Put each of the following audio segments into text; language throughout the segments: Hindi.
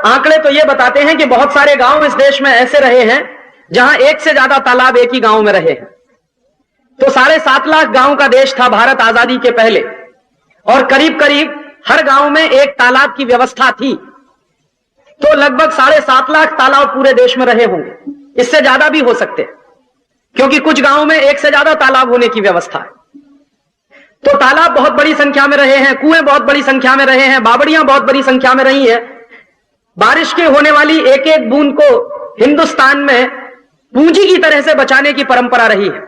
आंकड़े तो ये बताते हैं कि बहुत सारे गांव इस देश में ऐसे रहे हैं जहां एक से ज्यादा तालाब एक ही गांव में रहे हैं। तो 7.5 लाख गांव का देश था भारत आजादी के पहले, और करीब करीब हर गांव में एक तालाब की व्यवस्था थी। तो लगभग 7.5 लाख तालाब पूरे देश में रहे होंगे, इससे ज्यादा भी हो सकते हैं, क्योंकि कुछ गांवों में एक से ज्यादा तालाब होने की व्यवस्था है। तो तालाब बहुत बड़ी संख्या में रहे हैं, कुएं बहुत बड़ी संख्या में रहे हैं, बावड़ियां बहुत बड़ी संख्या में रही हैं। बारिश के होने वाली एक एक बूंद को हिंदुस्तान में पूंजी की तरह से बचाने की परंपरा रही है।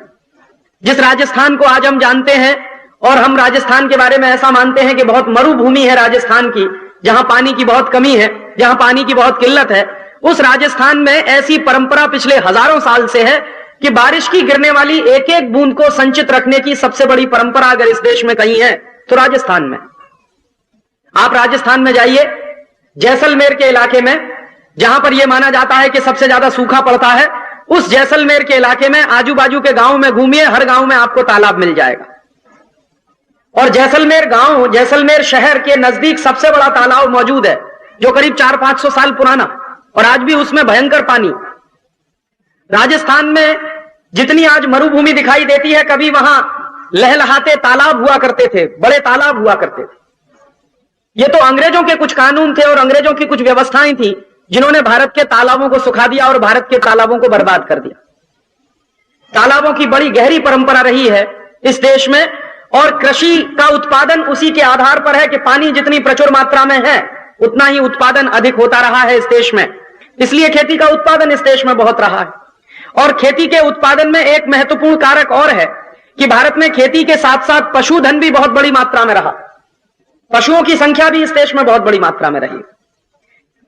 जिस राजस्थान को आज हम जानते हैं, और हम राजस्थान के बारे में ऐसा मानते हैं कि बहुत मरुभूमि है राजस्थान की, जहां पानी की बहुत कमी है, जहां पानी की बहुत किल्लत है, उस राजस्थान में ऐसी परंपरा पिछले हजारों साल से है कि बारिश की गिरने वाली एक एक बूंद को संचित रखने की सबसे बड़ी परंपरा अगर इस देश में कहीं है तो राजस्थान में। आप राजस्थान में जाइए, जैसलमेर के इलाके में, जहां पर यह माना जाता है कि सबसे ज्यादा सूखा पड़ता है, उस जैसलमेर के इलाके में आजू बाजू के गांव में घूमिए, हर गांव में आपको तालाब मिल जाएगा। और जैसलमेर गांव, जैसलमेर शहर के नजदीक सबसे बड़ा तालाब मौजूद है, जो करीब 400-500 साल पुराना, और आज भी उसमें भयंकर पानी। राजस्थान में जितनी आज मरुभूमि दिखाई देती है, कभी वहां लहलहाते तालाब हुआ करते थे, बड़े तालाब हुआ करते थे। ये तो अंग्रेजों के कुछ कानून थे और अंग्रेजों की कुछ व्यवस्थाएं थी जिन्होंने भारत के तालाबों को सुखा दिया और भारत के तालाबों को बर्बाद कर दिया। तालाबों की बड़ी गहरी परंपरा रही है इस देश में, और कृषि का उत्पादन उसी के आधार पर है कि पानी जितनी प्रचुर मात्रा में है उतना ही उत्पादन अधिक होता रहा है इस देश में। इसलिए खेती का उत्पादन इस देश में बहुत रहा है। और खेती के उत्पादन में एक महत्वपूर्ण कारक और है कि भारत में खेती के साथ साथ पशुधन भी बहुत बड़ी मात्रा में रहा। पशुओं की संख्या भी इस देश में बहुत बड़ी मात्रा में रही।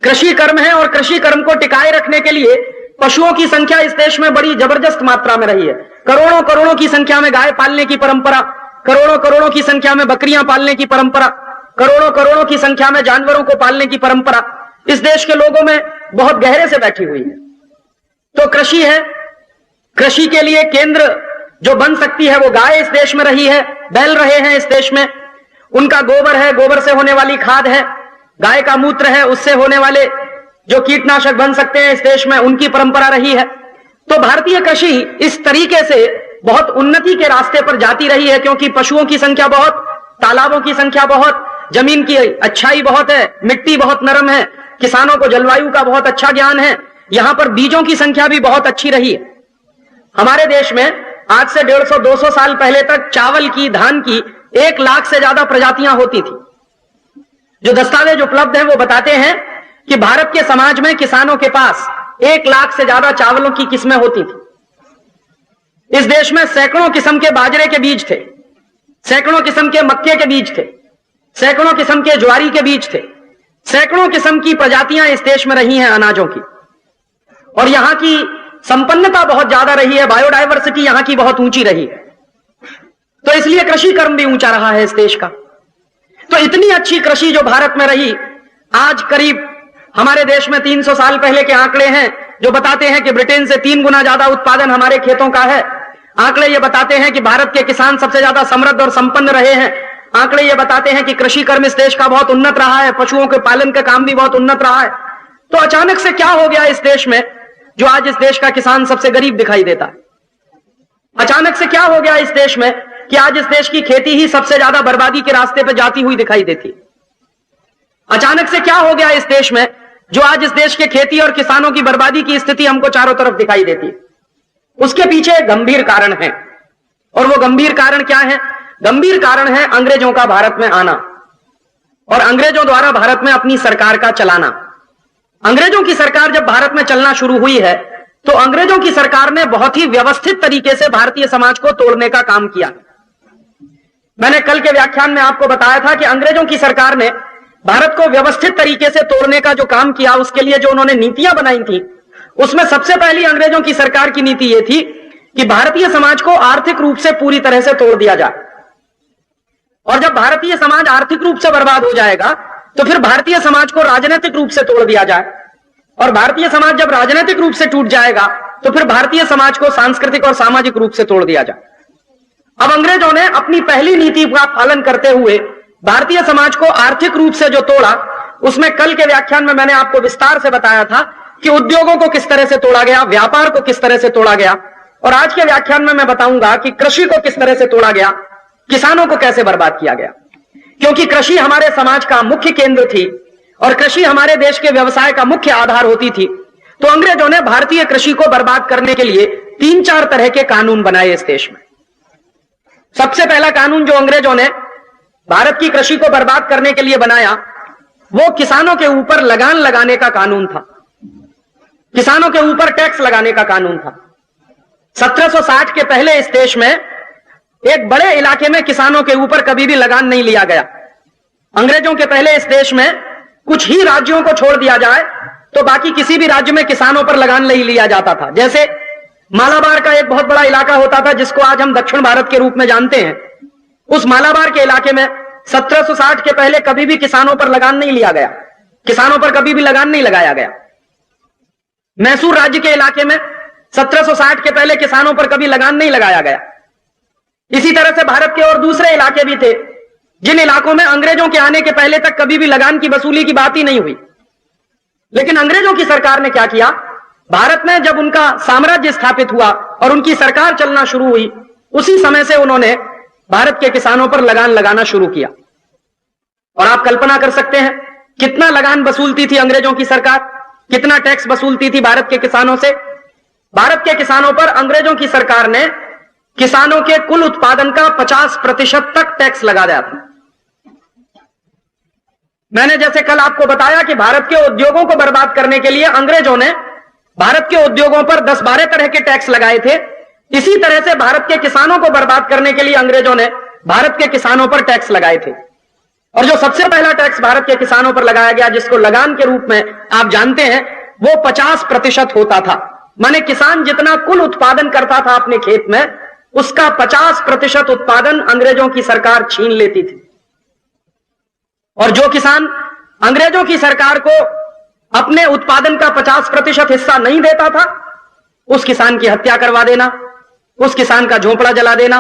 कृषि कर्म है, और कृषि कर्म को टिकाए रखने के लिए पशुओं की संख्या इस देश में बड़ी जबरदस्त मात्रा में रही है। करोड़ों करोड़ों की संख्या में गाय पालने की परंपरा, करोड़ों करोड़ों की संख्या में बकरियां पालने की परंपरा, करोड़ों करोड़ों की संख्या में जानवरों को पालने की परंपरा इस देश के लोगों में बहुत गहरे से बैठी हुई है। तो कृषि है, कृषि के लिए केंद्र जो बन सकती है वो गाय इस देश में रही है, बैल रहे हैं इस देश में, उनका गोबर है, गोबर से होने वाली खाद है, गाय का मूत्र है, उससे होने वाले जो कीटनाशक बन सकते हैं इस देश में, उनकी परंपरा रही है। तो भारतीय कृषि इस तरीके से बहुत उन्नति के रास्ते पर जाती रही है, क्योंकि पशुओं की संख्या बहुत, तालाबों की संख्या बहुत, जमीन की अच्छाई बहुत है, मिट्टी बहुत नरम है, किसानों को जलवायु का बहुत अच्छा ज्ञान है, यहां पर बीजों की संख्या भी बहुत अच्छी रही है। हमारे देश में आज से 150-200 साल पहले तक चावल की, धान की 1 लाख से ज्यादा प्रजातियां होती थी। जो दस्तावेज उपलब्ध हैं वो बताते हैं कि भारत के समाज में किसानों के पास 1 लाख से ज्यादा चावलों की किस्में होती थी। इस देश में सैकड़ों किस्म के बाजरे के बीज थे, सैकड़ों किस्म के मक्के के बीज थे, सैकड़ों किस्म के ज्वारी के बीज थे, सैकड़ों किस्म की प्रजातियां इस देश में रही हैं अनाजों की। और यहां की संपन्नता बहुत ज्यादा रही है, बायोडायवर्सिटी यहां की बहुत ऊंची रही है। तो इसलिए कृषि कर्म भी ऊंचा रहा है इस देश का। तो इतनी अच्छी कृषि जो भारत में रही, आज करीब हमारे देश में 300 साल पहले के आंकड़े हैं जो बताते हैं कि ब्रिटेन से 3 गुना ज्यादा उत्पादन हमारे खेतों का है। आंकड़े ये बताते हैं कि भारत के किसान सबसे ज्यादा समृद्ध और संपन्न रहे हैं। आंकड़े ये बताते हैं कि कृषि कर्म इस देश का बहुत उन्नत रहा है, पशुओं के पालन का काम भी बहुत उन्नत रहा है। तो अचानक से क्या हो गया इस देश में जो आज इस देश का किसान सबसे गरीब दिखाई देता है? अचानक से क्या हो गया इस देश में कि आज इस देश की खेती ही सबसे ज्यादा बर्बादी के रास्ते पर जाती हुई दिखाई देती? अचानक से क्या हो गया इस देश में जो आज इस देश के खेती और किसानों की बर्बादी की स्थिति हमको चारों तरफ दिखाई देती? उसके पीछे गंभीर कारण है, और वो गंभीर कारण क्या है? गंभीर कारण है अंग्रेजों का भारत में आना और अंग्रेजों द्वारा भारत में अपनी सरकार का चलाना। अंग्रेजों की सरकार जब भारत में चलना शुरू हुई है तो अंग्रेजों की सरकार ने बहुत ही व्यवस्थित तरीके से भारतीय समाज को तोड़ने का काम किया। मैंने कल के व्याख्यान में आपको बताया था कि अंग्रेजों की सरकार ने भारत को व्यवस्थित तरीके से तोड़ने का जो काम किया, उसके लिए जो उन्होंने नीतियां बनाई थी, उसमें सबसे पहली अंग्रेजों की सरकार की नीति यह थी कि भारतीय समाज को आर्थिक रूप से पूरी तरह से तोड़ दिया जाए। और जब भारतीय समाज आर्थिक रूप से बर्बाद हो जाएगा तो फिर भारतीय समाज को राजनीतिक रूप से तोड़ दिया जाए, और भारतीय समाज जब राजनीतिक रूप से टूट जाएगा तो फिर भारतीय समाज को सांस्कृतिक और सामाजिक रूप से तोड़ दिया जाए। अब अंग्रेजों ने अपनी पहली नीति का पालन करते हुए भारतीय समाज को आर्थिक रूप से जो तोड़ा, उसमें कल के व्याख्यान में मैंने आपको विस्तार से बताया था कि उद्योगों को किस तरह से तोड़ा गया, व्यापार को किस तरह से तोड़ा गया, और आज के व्याख्यान में मैं बताऊंगा कि कृषि को किस तरह से तोड़ा गया, किसानों को कैसे बर्बाद किया गया। क्योंकि कृषि हमारे समाज का मुख्य केंद्र थी और कृषि हमारे देश के व्यवसाय का मुख्य आधार होती थी। तो अंग्रेजों ने भारतीय कृषि को बर्बाद करने के लिए 3-4 तरह के कानून बनाए इस देश में। सबसे पहला कानून जो अंग्रेजों ने भारत की कृषि को बर्बाद करने के लिए बनाया, वो किसानों के ऊपर लगान लगाने का कानून था। किसानों के ऊपर टैक्स लगाने का कानून था। 1760 के पहले इस देश में एक बड़े इलाके में किसानों के ऊपर कभी भी लगान नहीं लिया गया। अंग्रेजों के पहले इस देश में कुछ ही राज्यों को छोड़ दिया जाए तो बाकी किसी भी राज्य में किसानों पर लगान नहीं लिया जाता था। जैसे मालाबार का एक बहुत बड़ा इलाका होता था जिसको आज हम दक्षिण भारत के रूप में जानते हैं। उस मालाबार के इलाके में 1760 के पहले कभी भी किसानों पर लगान नहीं लिया गया, किसानों पर कभी भी लगान नहीं लगाया गया। मैसूर राज्य के इलाके में 1760 के पहले किसानों पर कभी लगान नहीं लगाया गया। इसी तरह से भारत के और दूसरे इलाके भी थे जिन इलाकों में अंग्रेजों के आने के पहले तक कभी भी लगान की वसूली की बात ही नहीं हुई। लेकिन अंग्रेजों की सरकार ने क्या किया, भारत में जब उनका साम्राज्य स्थापित हुआ और उनकी सरकार चलना शुरू हुई, उसी समय से उन्होंने भारत के किसानों पर लगान लगाना शुरू किया। और आप कल्पना कर सकते हैं कितना लगान वसूलती थी अंग्रेजों की सरकार, कितना टैक्स वसूलती थी भारत के किसानों से। भारत के किसानों पर अंग्रेजों की सरकार ने किसानों के कुल उत्पादन का 50% तक टैक्स लगा दिया था। मैंने जैसे कल आपको बताया कि भारत के उद्योगों को बर्बाद करने के लिए अंग्रेजों ने भारत के उद्योगों पर 10-12 तरह के टैक्स लगाए थे। इसी तरह से भारत के किसानों को बर्बाद करने के लिए अंग्रेजों ने भारत के किसानों पर टैक्स लगाए थे। और जो सबसे पहला टैक्स भारत के किसानों पर लगाया गया, जिसको लगान के रूप में आप जानते हैं, वो 50% होता था। माने किसान जितना कुल उत्पादन करता था अपने खेत में, उसका 50% उत्पादन अंग्रेजों की सरकार छीन लेती थी। और जो किसान अंग्रेजों की सरकार को अपने उत्पादन का 50% हिस्सा नहीं देता था, उस किसान की हत्या करवा देना, उस किसान का झोपड़ा जला देना,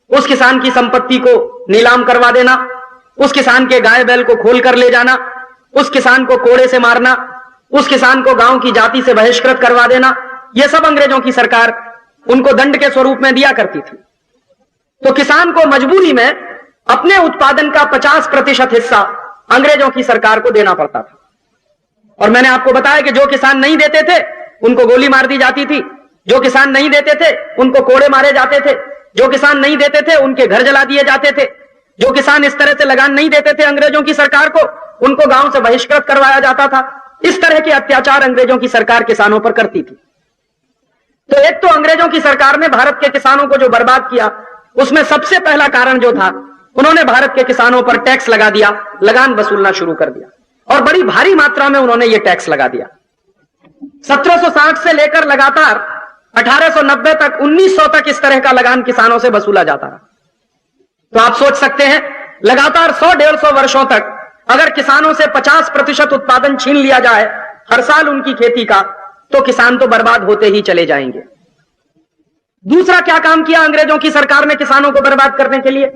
उस किसान की संपत्ति को नीलाम करवा देना, उस किसान के गाय बैल को खोल कर ले जाना, उस किसान को कोड़े से मारना, उस किसान को गांव की जाति से बहिष्कृत करवा देना, यह सब अंग्रेजों की सरकार उनको दंड के स्वरूप में दिया करती थी। तो किसान को मजबूरी में अपने उत्पादन का 50% हिस्सा अंग्रेजों की सरकार को देना पड़ता था। और मैंने आपको बताया कि जो किसान नहीं देते थे उनको गोली मार दी जाती थी, जो किसान नहीं देते थे उनको कोड़े मारे जाते थे, जो किसान नहीं देते थे उनके घर जला दिए जाते थे, जो किसान इस तरह से लगान नहीं देते थे अंग्रेजों की सरकार को, उनको गांव से बहिष्कृत करवाया जाता था। इस तरह के अत्याचार अंग्रेजों की सरकार किसानों पर करती थी। तो एक तो अंग्रेजों की सरकार ने भारत के किसानों को जो बर्बाद किया, उसमें सबसे पहला कारण जो था, उन्होंने भारत के किसानों पर टैक्स लगा दिया, लगान वसूलना शुरू कर दिया और बड़ी भारी मात्रा में उन्होंने ये टैक्स लगा दिया। 1760 से लेकर लगातार 1890 तक 1900 तक इस तरह का लगान किसानों से वसूला जाता रहा। तो आप सोच सकते हैं लगातार 100-150 वर्षों तक अगर किसानों से 50% उत्पादन छीन लिया जाए हर साल उनकी खेती का, तो किसान तो बर्बाद होते ही चले जाएंगे। दूसरा क्या काम किया अंग्रेजों की सरकार ने किसानों को बर्बाद करने के लिए?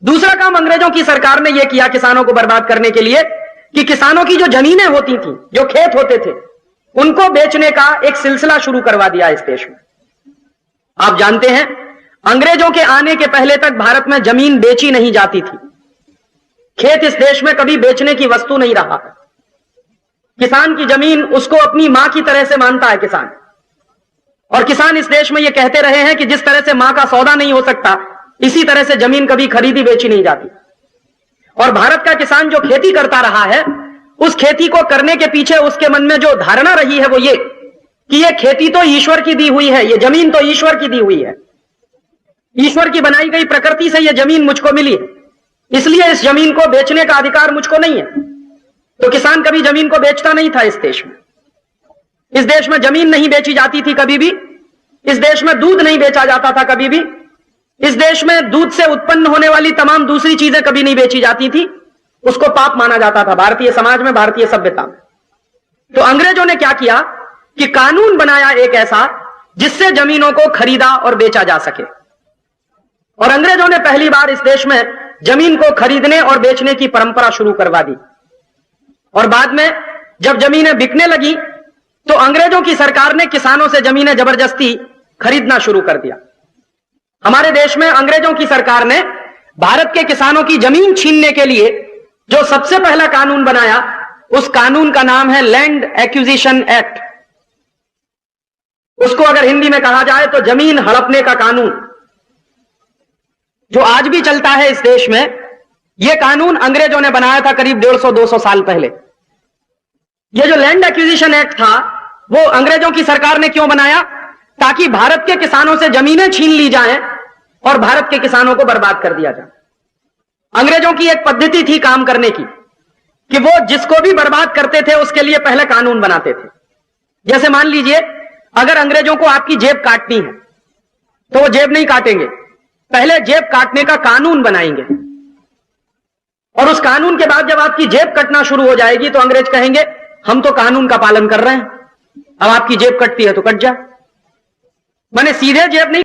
दूसरा काम अंग्रेजों की सरकार ने यह किया किसानों को बर्बाद करने के लिए कि किसानों की जो जमीनें होती थी, जो खेत होते थे, उनको बेचने का एक सिलसिला शुरू करवा दिया इस देश में। आप जानते हैं अंग्रेजों के आने के पहले तक भारत में जमीन बेची नहीं जाती थी। खेत इस देश में कभी बेचने की वस्तु नहीं रहा है। किसान की जमीन उसको अपनी मां की तरह से मानता है किसान। और किसान इस देश में यह कहते रहे हैं कि जिस तरह से मां का सौदा नहीं हो सकता, इसी तरह से जमीन कभी खरीदी बेची नहीं जाती। और भारत का किसान जो खेती करता रहा है, उस खेती को करने के पीछे उसके मन में जो धारणा रही है वो ये कि ये खेती तो ईश्वर की दी हुई है, ये जमीन तो ईश्वर की दी हुई है, ईश्वर की बनाई गई प्रकृति से ये जमीन मुझको मिली है, इसलिए इस जमीन को बेचने का अधिकार मुझको नहीं है। तो किसान कभी जमीन को बेचता नहीं था इस देश में। इस देश में जमीन नहीं बेची जाती थी कभी भी। इस देश में दूध नहीं बेचा जाता था कभी भी। इस देश में दूध से उत्पन्न होने वाली तमाम दूसरी चीजें कभी नहीं बेची जाती थी। उसको पाप माना जाता था भारतीय समाज में, भारतीय सभ्यता में। तो अंग्रेजों ने क्या किया कि कानून बनाया एक ऐसा जिससे जमीनों को खरीदा और बेचा जा सके। और अंग्रेजों ने पहली बार इस देश में जमीन को खरीदने और बेचने की परंपरा शुरू करवा दी। और बाद में जब जमीनें बिकने लगी तो अंग्रेजों की सरकार ने किसानों से जमीनें जबरदस्ती खरीदना शुरू कर दिया। हमारे देश में अंग्रेजों की सरकार ने भारत के किसानों की जमीन छीनने के लिए जो सबसे पहला कानून बनाया, उस कानून का नाम है लैंड एक्विजिशन एक्ट। उसको अगर हिंदी में कहा जाए तो जमीन हड़पने का कानून, जो आज भी चलता है इस देश में। यह कानून अंग्रेजों ने बनाया था करीब 150-200 साल पहले। यह जो लैंड एक्विजिशन एक्ट था, वो अंग्रेजों की सरकार ने क्यों बनाया? ताकि भारत के किसानों से जमीनें छीन ली जाएं और भारत के किसानों को बर्बाद कर दिया जाए। अंग्रेजों की एक पद्धति थी काम करने की कि वो जिसको भी बर्बाद करते थे उसके लिए पहले कानून बनाते थे। जैसे मान लीजिए, अगर अंग्रेजों को आपकी जेब काटनी है तो वो जेब नहीं काटेंगे, पहले जेब काटने का कानून बनाएंगे, और उस कानून के बाद जब आपकी जेब कटना शुरू हो जाएगी तो अंग्रेज कहेंगे हम तो कानून का पालन कर रहे हैं, अब आपकी जेब कटती है तो कट जा। माने सीधे जेब नहीं